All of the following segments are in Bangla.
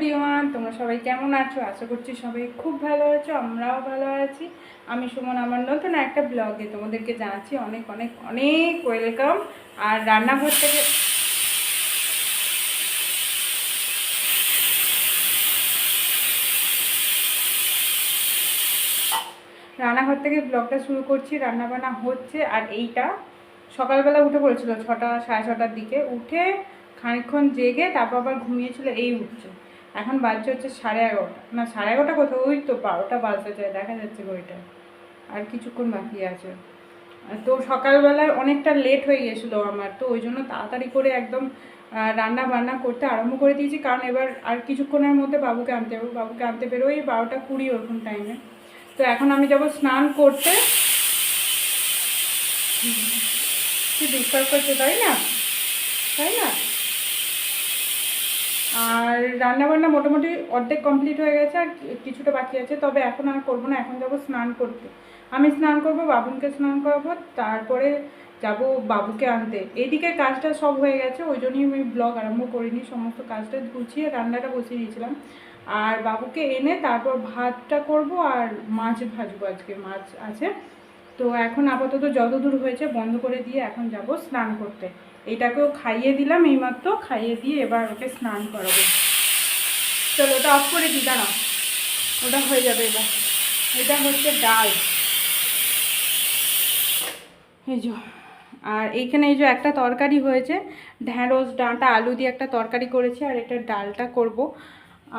এভরিওয়ান, তোমরা সবাই কেমন আছো? আশা করছি সবাই খুব ভালো আছো, আমরাও ভালো আছি। আমি সুমন, আমার নতুন একটা ব্লগে তোমাদেরকে জানাচ্ছি অনেক অনেক অনেক ওয়েলকাম। আর রান্নাঘর থেকে ব্লগটা শুরু করছি। রান্নাবান্না হচ্ছে। আর এইটা সকালবেলা উঠে পড়েছিল 6টা সাড়ে 6টার দিকে, উঠে খানিকক্ষণ জেগে তারপর আবার ঘুমিয়েছিল, এই উঠছে। এখন বাজছে হচ্ছে 11:30, না 11:30 কোথাও, ওই তো 12টা বাজতে যায়, দেখা যাচ্ছে ঘড়িটা। আর কিছুক্ষণ বাকি আছে। তো সকালবেলায় অনেকটা লেট হয়ে গেছিলো আমার, তো ওই জন্য তাড়াতাড়ি করে একদম রান্না বান্না করতে আরম্ভ করে দিয়েছি। কারণ এবার আর কিছুক্ষণের মধ্যে বাবুকে আনতে হবে। বাবুকে আনতে বেরোই 12টা 20 ওরকম টাইমে। তো এখন আমি যাব স্নান করতে। কি ডিস্টার্ব করছে, তাই না? তাই না? আর রান্নাবান্না মোটামুটি অর্ধেক কমপ্লিট হয়ে গেছে, আর কিছুটা বাকি আছে। তবে এখন আর করবো না, এখন যাব স্নান করতে। আমি স্নান করব, বাবুকে স্নান করাবো, তারপরে যাব বাবুকে আনতে। এইদিকে কাজটা সব হয়ে গেছে, ওই জন্যই আমি ব্লগ আরম্ভ করিনি। সমস্ত কাজটা গুছিয়ে রান্নাটা বসিয়ে দিয়েছিলাম। আর বাবুকে এনে তারপর ভাতটা করব, আর মাছ ভাজবো, আজকে মাছ আছে। তো এখন আপাতত যতদূর হয়েছে বন্ধ করে দিয়ে এখন যাব স্নান করতে। এইটাকেও খাইয়ে দিলাম এইমাত্র, খাইয়ে দিয়ে এবার ওকে স্নান করাবো। চলো ওটা অফ করে দিই, দাঁড়াও, ওটা হয়ে যাবে এবার। এটা হচ্ছে ডাল, এই যে। আর এইখানে এই যে একটা তরকারি হয়েছে, ঢ্যাঁড়স ডাঁটা আলু দিয়ে একটা তরকারি করেছি, আর এটা ডালটা করব।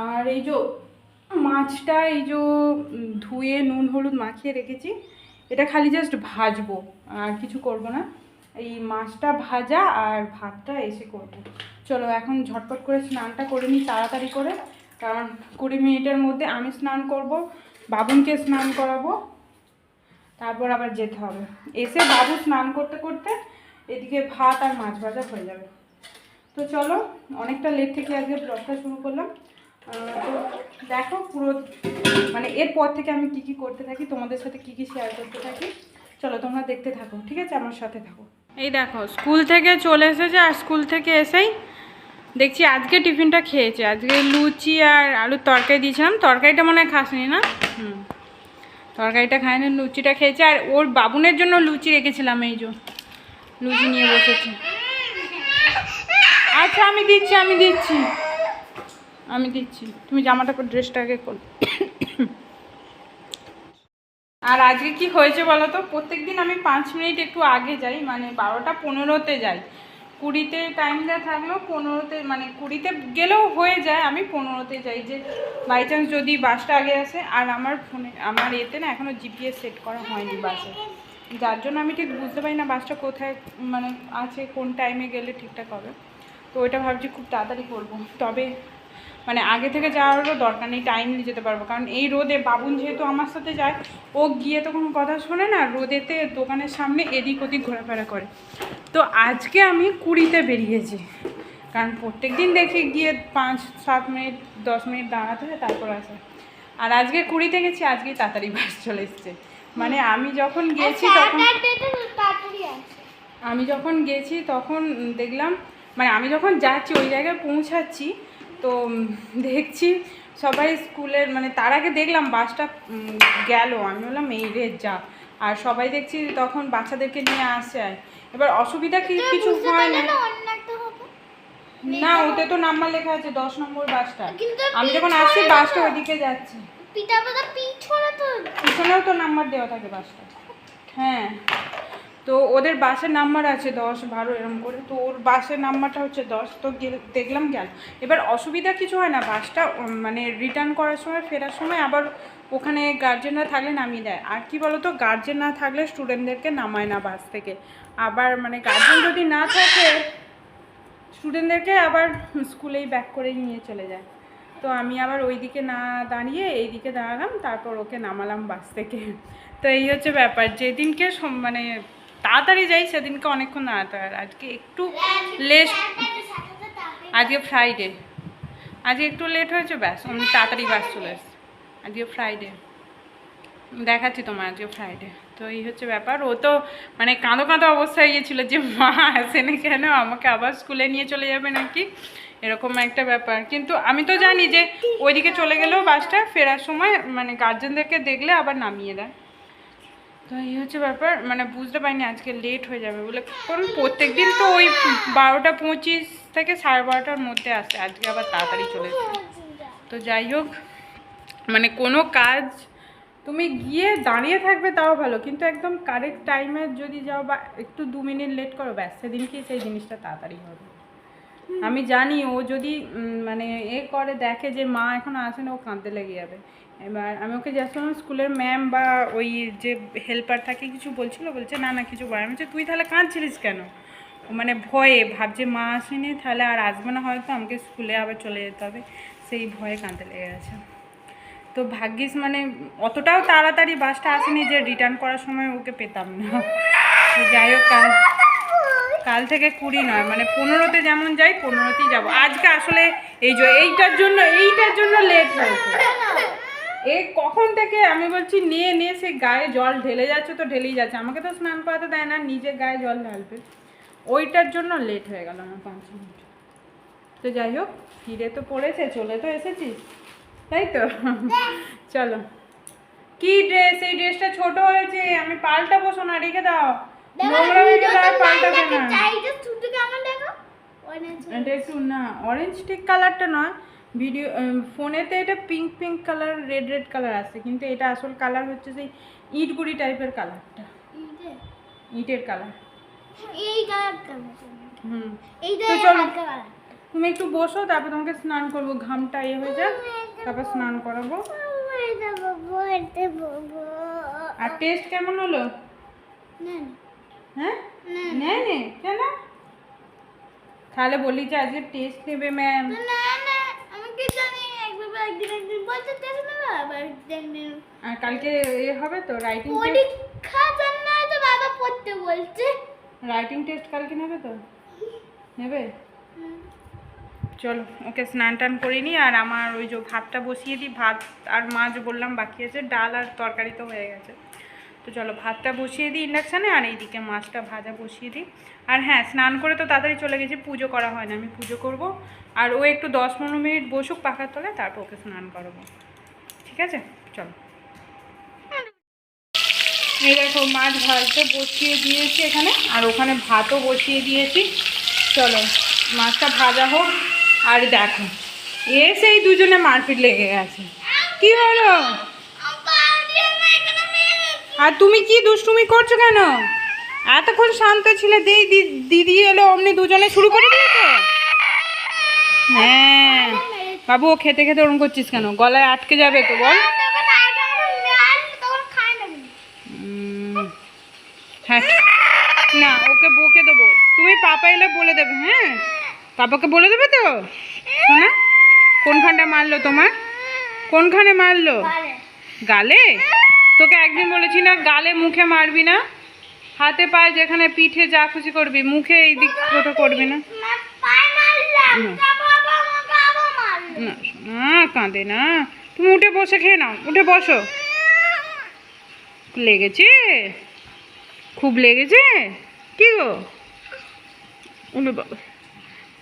আর এই যে মাছটা, এই যে ধুয়ে নুন হলুদ মাখিয়ে রেখেছি, এটা খালি জাস্ট ভাজবো, আর কিছু করব না। এই মাছটা ভাজা আর ভাতটা এসে করব। চলো এখন ঝটপট করে স্নানটা করে নিই তাড়াতাড়ি করে, কারণ 20 মিনিটের মধ্যে আমি স্নান করব, বাবুনকে স্নান করাবো, তারপর আবার যেতে হবে। এসে বাবু স্নান করতে করতে এদিকে ভাত আর মাছ ভাজা হয়ে যাবে। তো চলো, অনেকটা লেট থেকে আজকে ব্লগটা শুরু করলাম। তো দেখো পুরো, মানে এরপর থেকে আমি কি কি করতে থাকি, তোমাদের সাথে কি কি শেয়ার করতে থাকি। চলো তোমরা দেখতে থাকো, ঠিক আছে? আমার সাথে থাকো। এই দেখো স্কুল থেকে চলে এসেছে, আর স্কুল থেকে এসেই দেখছি আজকে টিফিনটা খেয়েছে। আজকে লুচি আর আলুর তরকারি দিয়েছিলাম, তরকারিটা মনে হয় খাসনি না? তরকারিটা খায়নি, লুচিটা খেয়েছে। আর ওর বাবুনের জন্য লুচি রেখেছিলাম, এই যে লুচি নিয়ে বসেছে। আচ্ছা আমি দিচ্ছি, তুমি জামাটা পর ড্রেসটাকে কর। আর আজকে কি হয়েছে বলো তো, প্রত্যেক দিন আমি 5 মিনিট একটু আগে যাই, মানে 12টা 15-তে যাই। 20-তে টাইম দেওয়া থাকলেও 15-তে, মানে 20-তে গেলেও হয়ে যায়, আমি 15-তে যাই, যে বাই চান্স যদি বাসটা আগে আসে। আর আমার ফোনে, আমার এতে না এখনও জিপিএস সেট করা হয়নি বাসে, যার জন্য আমি ঠিক বুঝতে পারি না বাসটা কোথায় মানে আছে, কোন টাইমে গেলে ঠিকঠাক হবে। তো ওইটা ভাবছি খুব তাড়াতাড়ি করবো। তবে মানে আগে থেকে যাওয়ারও দরকার নেই, টাইমলি যেতে পারবো। কারণ এই রোদে বাবুন যেহেতু আমার সাথে যায়, ও গিয়ে তো কোনো কথা শোনে না, রোদেতে দোকানের সামনে এদিক ওদিক ঘোরাফেরা করে। তো আজকে আমি 20-তে বেরিয়েছি, কারণ প্রত্যেক দিন দেখি গিয়ে 5-7 মিনিট 10 মিনিট দাঁড়াতে হয়, তারপর আসে। আর আজকে 20-তে গেছি, আজকেই তাড়াতাড়ি বাস চলে এসছে। মানে আমি যখন গেছি তখন দেখলাম, মানে আমি যখন যাচ্ছি ওই জায়গায় পৌঁছাচ্ছি, তো দেখছি সবাই স্কুলের, মানে তার আগে দেখলাম বাসটা গেল, আমি বললাম এই রে যা। আর সবাই দেখছি তখন বাচ্চাদেরকে নিয়ে আসে। এবার অসুবিধা কিছু হয় না, না ওতে তো নাম্বার লেখা আছে 10 নম্বর বাসটা। আমি যখন আসছি বাসটা ওইদিকে যাচ্ছে, পিছনেও তো নাম্বার দেওয়া থাকে বাসটা। হ্যাঁ, তো ওদের বাসের নাম্বার আছে 10, 12 এরকম করে, তো ওর বাসের নাম্বারটা হচ্ছে 10। তো দেখলাম গেল। এবার অসুবিধা কিছু হয় না, বাসটা মানে রিটার্ন করার সময়, ফেরার সময় আবার ওখানে গার্জেনরা থাকলে নামিয়ে দেয়। আর কি বলো তো, গার্জেন না থাকলে স্টুডেন্টদেরকে নামায় না বাস থেকে। আবার মানে গার্জেন যদি না থাকে, স্টুডেন্টদেরকে আবার স্কুলেই ব্যাক করে নিয়ে চলে যায়। তো আমি আবার ওই দিকে না দাঁড়িয়ে এই দিকে দাঁড়ালাম, তারপর ওকে নামালাম বাস থেকে। তো এই হচ্ছে ব্যাপার, যেদিনকে মানে তাড়াতাড়ি যাই সেদিনকে অনেকক্ষণ দাঁড়াতে হয়। আজকে একটু লেট, আজকে ফ্রাইডে, আজকে একটু লেট হয়েছে, ব্যাস অমনি তাড়াতাড়ি বাস চলে এসছে। আজকে ফ্রাইডে, দেখাচ্ছি তোমার, আজকে ফ্রাইডে। তো এই হচ্ছে ব্যাপার। ও তো মানে কাঁদো কাঁদো অবস্থা হয়ে গিয়েছিলো যে মা আসেনি কেন, আমাকে আবার স্কুলে নিয়ে চলে যাবে নাকি, এরকম একটা ব্যাপার। কিন্তু আমি তো জানি যে ওইদিকে চলে গেলেও বাসটা ফেরার সময় মানে গার্জেনদেরকে দেখলে আবার নামিয়ে দেয়। তো এই হচ্ছে ব্যাপার, মানে বুঝতে পারিনি আজকে লেট হয়ে যাবে বলে, কারণ প্রত্যেক দিন তো ওই 12টা 25 থেকে 12:30টার মধ্যে আসে, আজকে আবার তাড়াতাড়ি চলেছে। তো যাই হোক, মানে কোনো কাজ তুমি গিয়ে দাঁড়িয়ে থাকবে তাও ভালো, কিন্তু একদম কারেক্ট টাইমে যদি যাও বা একটু 2 মিনিট লেট করো, ব্যাস সেদিন কি সেই জিনিসটা তাড়াতাড়ি হবে। আমি জানি ও যদি মানে করে দেখে যে মা এখন আসে না, ও কাঁদতে লেগে যাবে। এবার আমি ওকে যাচ্ছিলাম, স্কুলের ম্যাম বা ওই যে হেল্পার থাকে কিছু বলছে না কিছু বলে। আমি বলছি তুই তাহলে কাঁদছিলিস কেন? মানে ভয়ে ভাবছে মা আসেনি, তাহলে আর আসবে না হয়তো, আমাকে স্কুলে আবার চলে যেতে হবে, সেই ভয়ে কাঁদতে লেগে গেছে। তো ভাগ্যিস মানে অতটাও তাড়াতাড়ি বাসটা আসেনি যে রিটার্ন করার সময় ওকে পেতাম না। যাই হোক, কাল থেকে 20 নয়, মানে 15তে যেমন যাই 15তেই যাবো। আজকে আসলে এইটার জন্য লেট হয়েছে। কখন থেকে আমি বলছি নিয়ে সে গায়ে জল ঢেলে যাচ্ছে, তো ঢেলেই যাচ্ছে, আমাকে তো স্নান করাতে দেয় না, নিজে গায়ে জল ঢালবে, ওইটার জন্য লেট হয়ে গেল আমার 5 মিনিট। তো যাই হোক, ফিরে তো পড়েছে, চলে তো এসেছিস, তাই তো? চলো। কি ড্রেস? এই ড্রেসটা ছোট হয়েছে, আমি পাল্টাবো, শোনা রেখে দাও, নোংরা হয়ে গেলে আর পাল্টাবে না। এটা একটু না অরেঞ্জ ঠিক কালারটা নয়, ভিডিও ফোনেতে এটা পিঙ্ক কালার, রেড কালার আছে, কিন্তু এটা আসল কালার হচ্ছে সেই ইটগুড়ি টাইপের কালারটা, ইটের কালার। এই কালারটা তো চলো তুমি একটু বসো, তারপর তোমাকে স্নান করবো, ঘামটা হয়ে যাক, তারপর স্নান করাবো। আর টেস্ট কেমন হলো? হ্যাঁ নেই কেন? তাহলে বলি যে আজকে টেস্ট নেবে ম্যাম। আর কালকে হবে তো রাইটিং রাইটিং টেস্ট কালকে নেবে তো? নেবে? চলো ওকে স্নান টান করে নিই, আর আমার ওই যে ভাতটা বসিয়ে দিই, ভাত আর মাছ বললাম বাকি আছে, ডাল আর তরকারি তো হয়ে গেছে। তো চলো ভাতটা বসিয়ে দিই ইন্ডাকশানে, আর এইদিকে মাছটা ভাজা বসিয়ে দিই। আর হ্যাঁ, স্নান করে তো তাড়াতাড়ি চলে গেছি, পুজো করা হয় না, আমি পুজো করব। আর ও একটু 10-15 মিনিট বসুক পাখার তলে, তারপর ওকে স্নান করাবো, ঠিক আছে? চলো। এই দেখো মাছ ভাজতে বসিয়ে দিয়েছি এখানে, আর ওখানে ভাতও বসিয়ে দিয়েছি। চলো মাছটা ভাজা হোক। আর দেখো এই দুজনে মারপিট লেগে গেছে। কি হলো? আর তুমি কি দুষ্টুমি করছো কেন? এতক্ষণ শান্ত ছিলে, দিদি এলো অমনি দুজনে শুরু করে দিয়েছে। হ্যাঁ বাবু, ও খেতে খেতে ওরকম করছিস কেন? গলায় আটকে যাবে তো, বল। হ্যাঁ না, ওকে বকে দেবো, তুমি পাপা এলে বলে দেবে। হ্যাঁ পাপাকে বলে দেবে তো। শোনা, কোনখানটা মারলো তোমার? কোনখানে মারলো? গালে? তোকে একদিন বলেছি না গালে মুখে মারবি না, হাতে পায়ে যেখানে পিঠে যা খুশি করবি, মুখে এই দিক কোটো করবি না। না কাঁদে না, তুমি উঠে বসে খেয়ে নাও, উঠে বসো। লেগেছে? খুব লেগেছে? কি গো? উলে বাবা,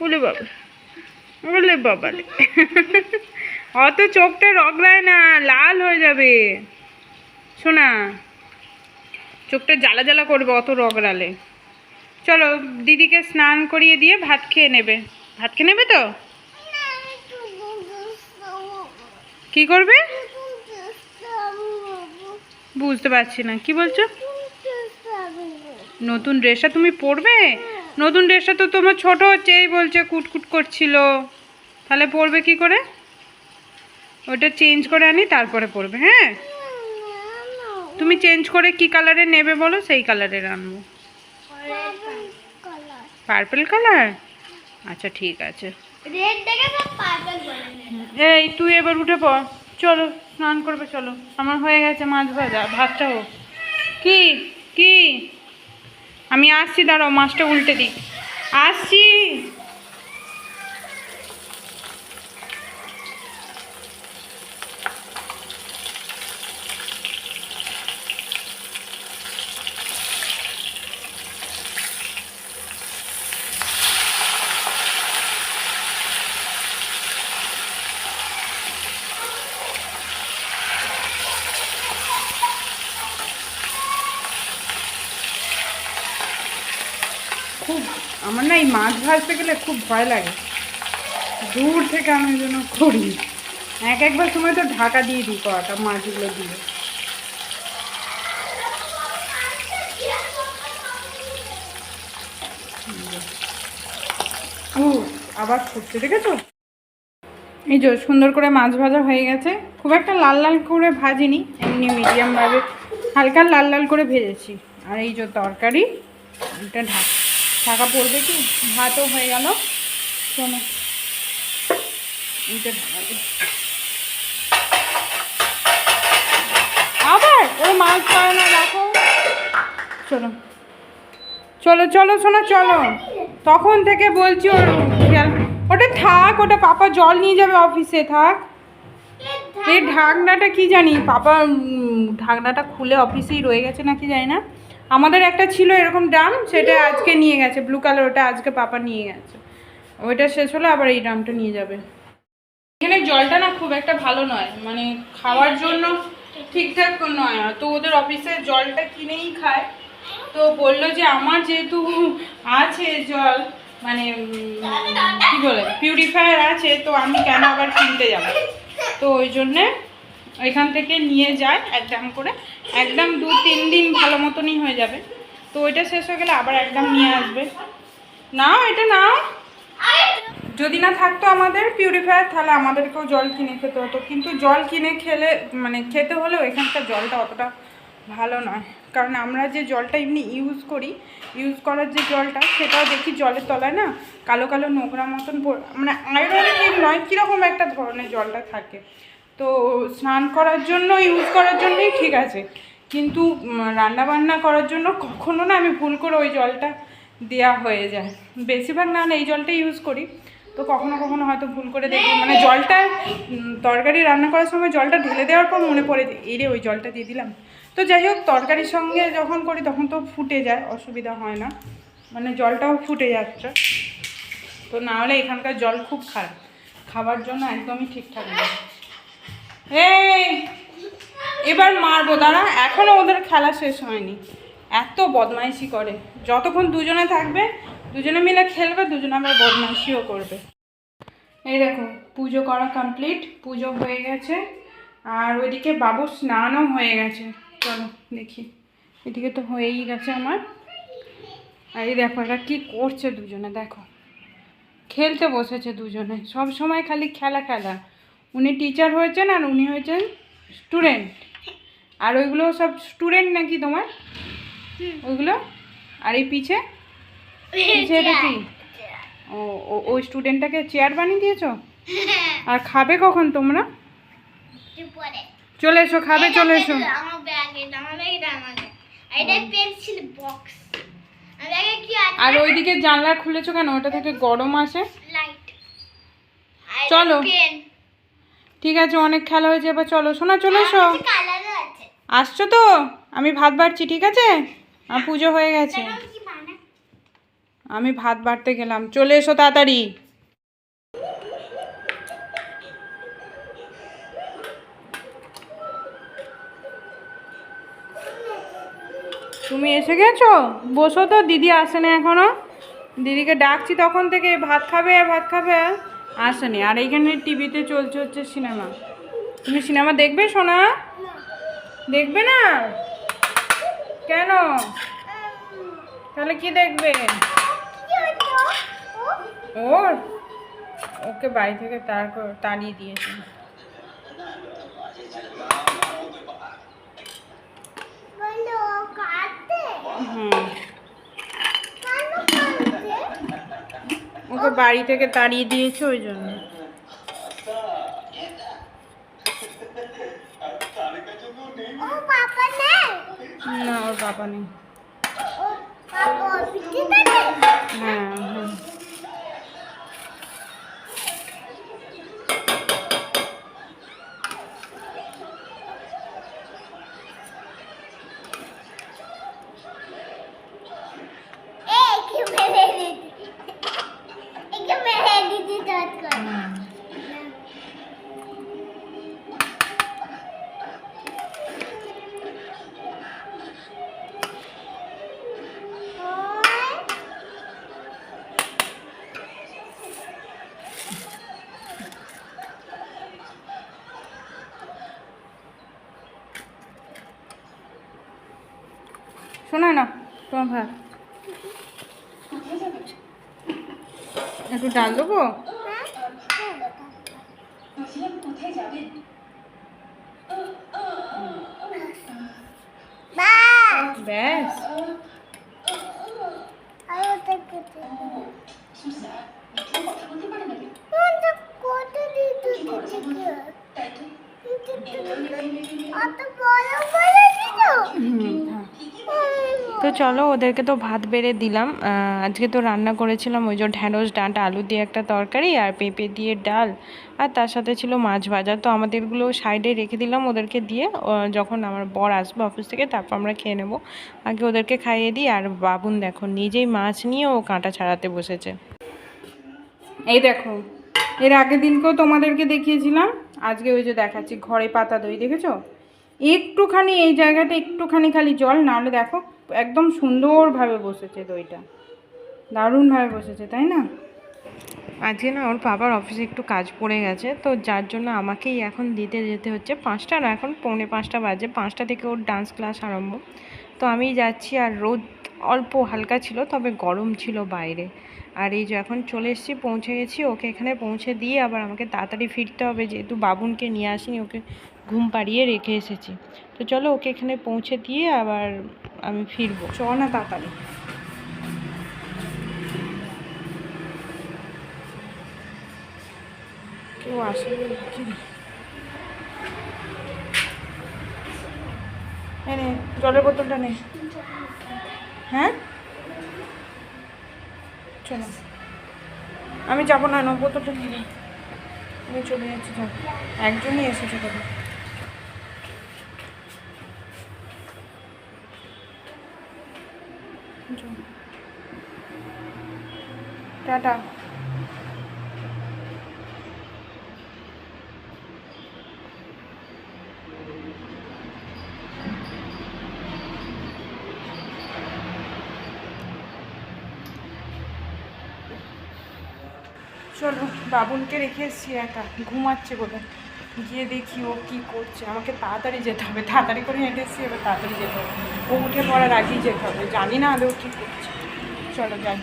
উলে বাবা, উলে বাবা রে। অত চোখটা রগড়ায় না, লাল হয়ে যাবে। শোনা, চোখটা জ্বালা জ্বালা করবে অত রগড়ালে। চলো দিদিকে স্নান করিয়ে দিয়ে ভাত খেয়ে নেবে। ভাত খেয়ে নেবে তো? কি করবে? বুঝতে পারছি না, কি বলছো? নতুন ড্রেসটা তুমি পরবে? নতুন ড্রেসটা তো তোমার ছোট হচ্ছে, এই বলছে কুটকুট করছিল, তাহলে পরবে কি করে? ওটা চেঞ্জ করে আনি তারপরে পরবে। হ্যাঁ তুমি চেঞ্জ করে কি কালারের নেবে বলো, সেই কালারের আনবো। Purple colour? আচ্ছা ঠিক আছে। এই তুই এবার উঠে পড়, চলো স্নান করবে, চলো। আমার হয়ে গেছে মাছ ভাজা, ভাতটা হোক। কি কি? আমি আসছি, দাঁড়াও মাছটা উল্টে দিই, আসছি। আমার না এই মাছ ভাজতে গেলে খুব ভয় লাগে, দূর থেকে আমি এই জন্য করি। একবার সময় তো ঢাকা দিয়ে দিই কড়াটা মাছগুলো দিয়ে। ও আবার ফুটছে, দেখেছো? এই যে সুন্দর করে মাছ ভাজা হয়ে গেছে। খুব একটা লাল লাল করে ভাজিনি, এমনি মিডিয়ামভাবে হালকা লাল লাল করে ভেজেছি। আর এই যে তরকারি, এটা ঢাকা পড়বে কি, ভাতও হয়ে গেল। শোনো, এইটা ঢাকা দিই। আবার ওই মাছ পায় না, রাখো। চলো চলো চলো শোনো, চলো। তখন থেকে বলছি ওর খেয়াল, ওটা থাক, ওটা পাপা জল নিয়ে যাবে অফিসে, থাক। এই ঢাকনাটা কি জানি পাপা ঢাকনাটা খুলে অফিসেই রয়ে গেছে নাকি জানি না। আমাদের একটা ছিল এরকম ড্রাম, সেটা আজকে নিয়ে গেছে, ব্লু কালার, ওটা আজকে পাপা নিয়ে গেছে। ওইটা শেষ হলে আবার এই ড্রামটা নিয়ে যাবে। এখানে জলটা না খুব একটা ভালো নয়, মানে খাওয়ার জন্য ঠিকঠাক নয়, তো ওদের অফিসে জলটা কিনেই খায়। তো বললো যে আমার যেহেতু আছে জল, মানে কি বলে পিউরিফায়ার আছে, তো আমি কেন আবার কিনতে যাব। তো ওই জন্যে এখান থেকে নিয়ে যায় এক ড্রাম করে, একদম 2-3 দিন ভালো মতনই হয়ে যাবে। তো ওইটা শেষ হয়ে গেলে আবার একদম নিয়ে আসবে। নাও এটা নাও। যদি না থাকতো আমাদের পিউরিফায়ার, তাহলে আমাদেরকেও জল কিনে খেতে হতো, কিন্তু জল কিনে খেলে মানে খেতে হলেও এখানকার জলটা অতটা ভালো নয়। কারণ আমরা যে জলটা এমনি ইউজ করার যে জলটা, সেটাও দেখি জলের তলায় না কালো কালো নোংরা মতন, মানে আয়রনের নয়, কীরকম একটা ধরনের জলটা থাকে। তো স্নান করার জন্য ইউজ করার জন্যই ঠিক আছে, কিন্তু রান্না বান্না করার জন্য কখনো না আমি ভুল করে ওই জলটা দেওয়া হয়ে যায়। বেশিরভাগ না হলে এই জলটা ইউজ করি, তো কখনো কখনো হয়তো ভুল করে দেখি, মানে জলটা তরকারি রান্না করার সময় জলটা ঢেলে দেওয়ার পর মনে পড়ে এই রে ওই জলটা দিয়ে দিলাম। তো যাই হোক, তরকারির সঙ্গে যখন করি তখন তো ফুটে যায়, অসুবিধা হয় না, মানে জলটাও ফুটে যাচ্ছে। তো না হলে এখানকার জল খুব খারাপ, খাবার জন্য একদমই ঠিকঠাক না। এই এবার মারবো, দাঁড়া, এখনও ওদের খেলা শেষ হয়নি, এত বদমাইশি করে। যতক্ষণ দুজনে থাকবে, দুজনে মিলে খেলবে, দুজনে আবার বদমাইশিও করবে। এই দেখো পুজো করা কমপ্লিট, পুজো হয়ে গেছে, আর ওইদিকে বাবু স্নানও হয়ে গেছে। চলো দেখি, এদিকে তো হয়েই গেছে আমার। আর এই দেখো এরা কী করছে দুজনে, দেখো খেলতে বসেছে দুজনে, সব সময় খালি খেলা খেলা। উনি টিচার হয়েছেন আর উনি হয়েছেন স্টুডেন্ট। আর ওইগুলো সব স্টুডেন্ট নাকি তোমার ওইগুলো? আর এই পিছে এটা কি? ও ওই স্টুডেন্টটাকে চেয়ার বানিয়ে দিয়েছো? আর খাবে কখন তোমরা? চলে এসো, খাবে, চলে এসো। আর ওইদিকে জানলা খুলেছো কেন? ওটা থেকে গরম আসে। চলো ঠিক আছে, অনেক খেলা হয়েছে, এবার চলো শোনা, চলে এসো। আসছো তো? আমি ভাত বাড়ছি, ঠিক আছে? আমার পুজো হয়ে গেছে, আমি ভাত বাড়তে গেলাম, চলে এসো তাড়াতাড়ি। তুমি এসে গেছো? বসো তো, দিদি আসে না এখনো, দিদিকে ডাকছি তখন থেকে, ভাত খাবে ভাত খাবে, আসেনি। আর এইখানে টিভিতে চলছে হচ্ছে সিনেমা। তুমি সিনেমা দেখবে সোনা? দেখবে না কেন? তাহলে কি দেখবে? ওর ওকে বাড়ি থেকে তাড়িয়ে দিয়েছে। ওকে বাড়ি থেকে তাড়িয়ে দিয়েছে ওই জন্য। না, ওর বাবা নেই। হ্যাঁ হ্যাঁ। শোনা না তোমার ভাত একটু ডাল দেবো। ব্যাস তো চলো ওদেরকে তো ভাত বেড়ে দিলাম। আজকে তো রান্না করেছিলাম ওই যে ঢ্যাঁড়স ডাঁটা আলু দিয়ে একটা তরকারি আর পেঁপে দিয়ে ডাল, আর তার সাথে ছিল মাছ ভাজা। তো আমাদেরগুলো সাইডে রেখে দিলাম ওদেরকে দিয়ে, যখন আমার বর আসবে অফিস থেকে তারপর আমরা খেয়ে নেবো। আগে ওদেরকে খাইয়ে দিই। আর বাবুন দেখো নিজেই মাছ নিয়ে ও কাঁটা ছাড়াতে বসেছে। এই দেখো এর আগের দিনকেও তোমাদেরকে দেখিয়েছিলাম, আজকে ওই যে দেখাচ্ছি ঘরে পাতা দই, দেখেছো? একটুখানি এই জায়গাটা একটুখানি খালি জল, নাহলে দেখো একদম সুন্দরভাবে বসেছে দইটা, দারুণভাবে বসেছে, তাই না? আজকে না ওর বাবার অফিসে একটু কাজ পড়ে গেছে, তো যার জন্য আমাকেই এখন দিতে যেতে হচ্ছে। 5টা না, এখন 4:45 বাজে, 5টা থেকে ওর ডান্স ক্লাস আরম্ভ। তো আমি যাচ্ছি, আর রোদ অল্প হালকা ছিল তবে গরম ছিল বাইরে। আর এই যে এখন চলে এসেছি, পৌঁছে গেছি। ওকে এখানে পৌঁছে দিয়ে আবার আমাকে তাড়াতাড়ি ফিরতে হবে, যেহেতু বাবুনকে নিয়ে আসিনি, ওকে ঘুম পাড়িয়ে রেখে এসেছি। তো চলো ওকে এখানে পৌঁছে দিয়ে আবার আমি ফিরবো। চ না তাড়াতাড়ি। কেউ আসবে কি? নে জলের বোতলটা নে। হ্যাঁ চলো, আমি যাবো না, বোতলটা নিয়ে নিই, আমি চলে যাচ্ছি। যাও, একজনই এসেছে তবে। টাটা। চলো, বাবুনকে রেখে এসেছি একা, ঘুমাচ্ছে বলে। গিয়ে দেখি ও কী করছে। আমাকে তাড়াতাড়ি যেতে হবে, তাড়াতাড়ি করে হেঁটে এসেছি, এবার তাড়াতাড়ি যেতে হবে। ও উঠে পড়ার আগেই যেতে হবে, জানি না আদৌ কী করছে। চলো যাই।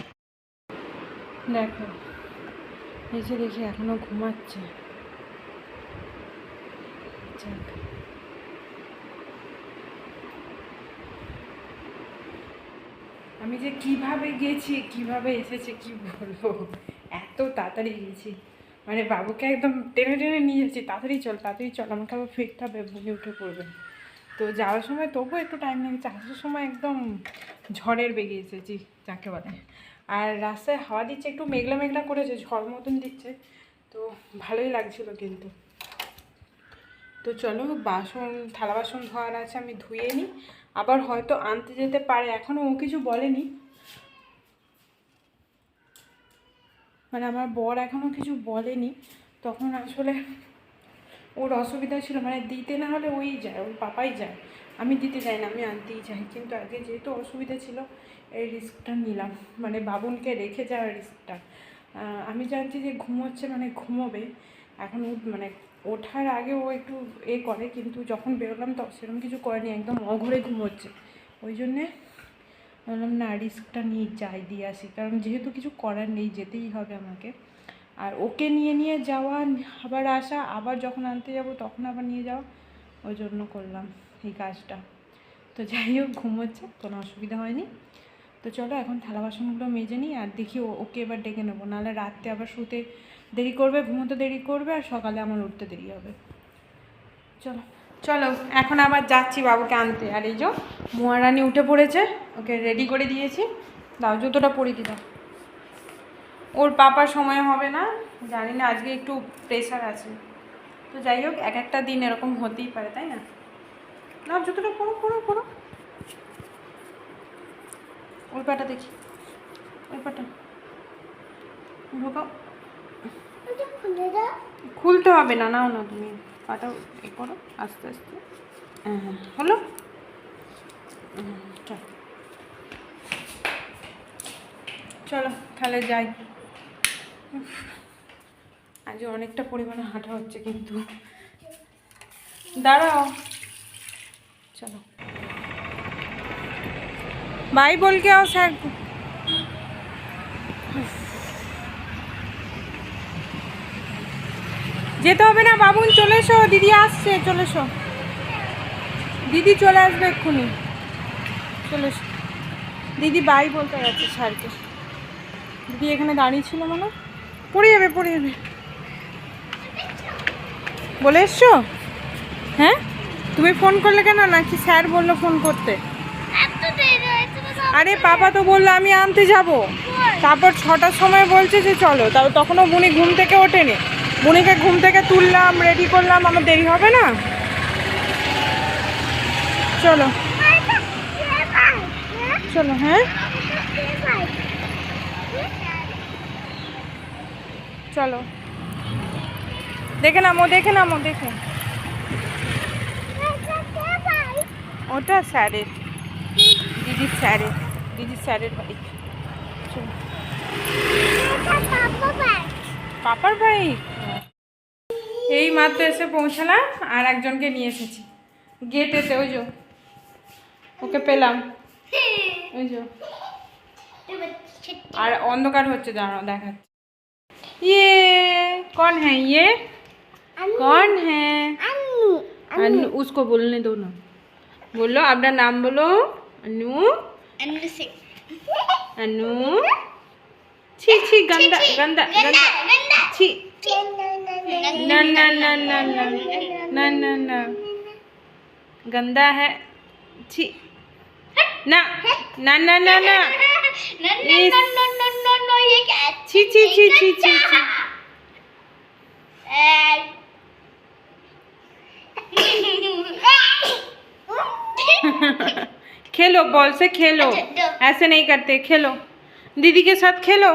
দেখো এসে দেখি এখনও ঘুমাচ্ছে। যাক। আমি যে কিভাবে গেছি কিভাবে এসেছি কি বলবো, এত তাড়াতাড়ি গেছি, মানে বাবুকে একদম টেনে টেনে নিয়ে যাচ্ছি, তাড়াতাড়ি চল তাড়াতাড়ি চল, আমাকে আবার ফিরতে হবে, বুকে উঠে পড়বে। তো যাওয়ার সময় তবুও একটু টাইম লেগেছে, আসার সময় একদম ঝড়ের বেগে এসেছি যাকে বলে। আর রাস্তায় হাওয়া দিচ্ছে, একটু মেঘলা মেঘলা করেছে, ঝড় মতন দিচ্ছে, তো ভালোই লাগছিল কিন্তু। তো চলো, বাসন থালা বাসন ধোয়ার আছে, আমি ধুয়ে নিই, আবার হয়তো আনতে যেতে পারে, এখনও ও কিছু বলেনি, মানে আমার বর এখনও কিছু বলেনি। তখন আসলে ওর অসুবিধা ছিল, মানে দিতে না হলে ওই যায়, ওর পাপাই যায়, আমি দিতে যাই না, আমি আনতেই যাই। কিন্তু আগে যেহেতু অসুবিধা ছিল এই রিস্কটা নিলাম, মানে বাবুনকে রেখে যাওয়ার রিস্কটা। আমি জানছি যে ঘুমোচ্ছে মানে ঘুমোবে, এখন মানে ওঠার আগে ও একটু করে, কিন্তু যখন বেরোলাম তো সেরকম কিছু করেনি, একদম অঘরে ঘুমোচ্ছে। ওই জন্যে বললাম না, রিস্কটা নিয়ে যাই, দিয়ে আসি, কারণ যেহেতু কিছু করার নেই, যেতেই হবে আমাকে। আর ওকে নিয়ে নিয়ে যাওয়া, আবার আসা, আবার যখন আনতে যাব তখন আবার নিয়ে যাওয়া, ওই জন্য করলাম এই কাজটা। তো যাই হোক, ঘুমোচ্ছে, কোনো অসুবিধা হয়নি। তো চলো এখন থালা বাসনগুলো মেজে নিই, আর দেখি ওকে এবার ডেকে নেবো, নাহলে রাত্রে আবার শুতে দেরি করবে, ঘুমোতে দেরি করবে, আর সকালে আমার উঠতে দেরি হবে। চলো চলো, এখন আবার যাচ্ছি বাবুকে আনতে। আর এই যে মহারানী উঠে পড়েছে, ওকে রেডি করে দিয়েছি। দাও জুতোটা পরিয়ে দিলাম, ওর পাপার সময় হবে না, জানি না, আজকে একটু প্রেশার আছে। তো যাই হোক, এক একটা দিন এরকম হতেই পারে, তাই না? না জুতোটা পরো পরো পরো, ওই পাটা দেখি, ওই পাটা ঢোকাও। খুলতে হবে না, নাও না, তুমি পাটা এ করো আস্তে আস্তে। হ্যাঁ হ্যাঁ, হলো। চলো চলো তাহলে যাই। আজ অনেকটা পরিমাণে হাঁটা হচ্ছে কিন্তু, দাঁড়াও। চলো बाय बोल के आओ सर को। যেতে হবে না বাবুন, চলে এসো, দিদি আসছে, চলে এসো, দিদি চলে আসবে এক্ষুনি, চলে এসো। দিদি বাই বলতে গেছে স্যারকে। দিদি এখানে দাঁড়িয়ে ছিল মানে পড়ে যাবে, পড়ে যাবে। বলে এসছো? হ্যাঁ, তুমি ফোন করলে কেন? নাকি স্যার বললো ফোন করতে? আরে পাপা তো বললো আমি আনতে যাব, তারপর 6টার সময় বলছে যে চলো, তারপর তখনও বুনি ঘুম থেকে ওঠেনি। বুনিকে ঘুম থেকে তুললাম, রেডি করলাম, আমার দেরি হবে না। চলো চলো। হ্যাঁ চলো, দেখে নামো, দেখে নামো, দেখে। ওটা স্যারের, দিদির স্যারের, দিদির স্যারের বাড়ি। চলো। পাপার ভাই এই মাত্র এসে পৌঁছালাম, আর একজনকে নিয়ে এসেছি গেটেতে, ওই যে ওকে পেলাম, ওই যে। আর অন্ধকার হচ্ছে, দাঁড়াও দেখাচ্ছি। ये कौन है? ये कौन है? अनु। उसको बोलने दो ना, बोलो अपना नाम बोलो। अनु, अनु। छी छी, गंदा गंदा गंदा, छी। ना ना ना ना ना ना ना ना, गंदा है, छी। ना ना ना ना ना, छी छी छी छी छी छी। खेलो, बॉल से खेलो, ऐसे नहीं करते, खेलो दीदी के साथ खेलो।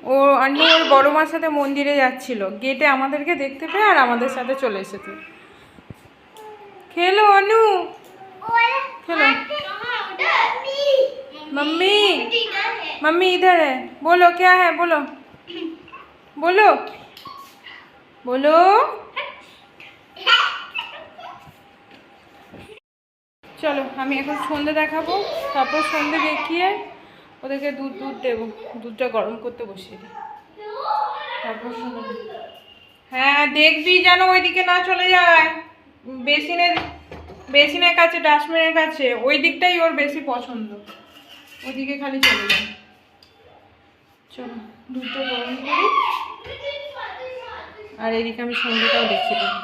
ও আন্নু ওর বড় মার সাথে মন্দিরে যাচ্ছিল, গেটে আমাদেরকে দেখতে পেয়ে আর আমাদের সাথে চলে এসেছে। खेलो अनु, खेलो। मम्मी, मम्मी इधर है, बोलो क्या है, बोलो बोलो बोलो। চলো আমি এখন সন্ধে দেখাবো, তারপর সন্ধে দেখিয়ে ওদেরকে দুধ দেবো, দুধটা গরম করতে বসিয়ে দিই, তারপর সন্ধে। হ্যাঁ দেখবি যেন ওইদিকে না চলে যায়, বেসিনের কাছে, ডাস্টবিনের কাছে, ওই দিকটাই ওর বেশি পছন্দ, ওইদিকে খালি চলে যায়। চলো দুধটা গরম করি, আর এদিকে আমি সন্ধেটাও দেখিয়ে দেবো।